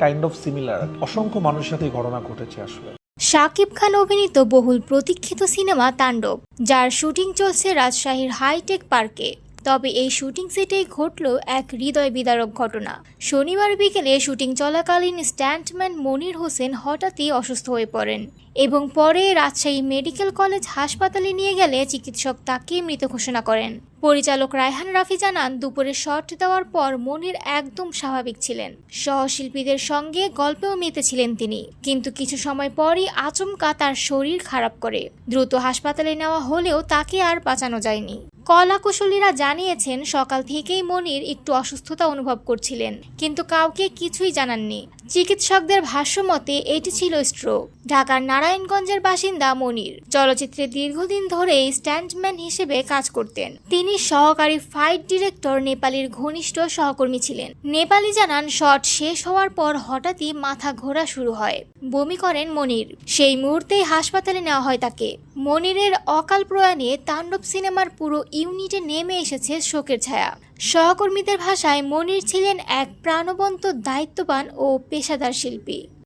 Kind of similar. অসংখ্য মানুষের সাথে ঘটনা ঘটেছে আসলে। শাকিব খান অভিনীত বহুল প্রতীক্ষিত সিনেমা তাণ্ডব, যার শুটিং চলছে রাজশাহীর হাইটেক পার্কে। তবে এই শুটিং সেটেই ঘটল এক হৃদয় বিদারক ঘটনা। শনিবার বিকেলে শুটিং চলাকালীন স্ট্যান্টম্যান মনির হোসেন হঠাৎই অসুস্থ হয়ে পড়েন এবং পরে রাজশাহী মেডিকেল কলেজ হাসপাতালে নিয়ে গেলে চিকিৎসক তাকে মৃত ঘোষণা করেন। পরিচালক রায়হান রাফি জানান, দুপুরে শট দেওয়ার পর মনির একদম স্বাভাবিক ছিলেন। সহশিল্পীদের সঙ্গে গল্পেও মেতেছিলেন তিনি, কিন্তু কিছু সময় পরই আচমকা তার শরীর খারাপ করে। দ্রুত হাসপাতালে নেওয়া হলেও তাকে আর বাঁচানো যায়নি। কলাকুশলীরা জানিয়েছেন, সকাল থেকেই মনির একটু অসুস্থতা অনুভব করছিলেন, কিন্তু কাউকে কিছুই জানাননি। চিকিৎসকদের ভাষ্যমতে এটি ছিল স্ট্রোক। ঢাকার নারায়ণগঞ্জের বাসিন্দা মনির চলচ্চিত্রে দীর্ঘদিন ধরেই স্ট্যান্টম্যান হিসেবে কাজ করতেন। তিনি সহকারী ফাইট ডিরেক্টর নেপালির ঘনিষ্ঠ সহকর্মী ছিলেন। নেপালি জানান, শট শেষ হওয়ার পর হঠাৎই মাথা ঘোরা শুরু হয়, বমি করেন মনির। সেই মুহূর্তেই হাসপাতালে নেওয়া হয় তাকে। মনিরের অকাল প্রয়াণে তাণ্ডব সিনেমার পুরো ইউনিটে নেমে এসেছে শোকের ছায়া। সহকর্মীদের ভাষায়, মনির ছিলেন এক প্রাণবন্ত, দায়িত্ববান ও পেশাদার শিল্পী।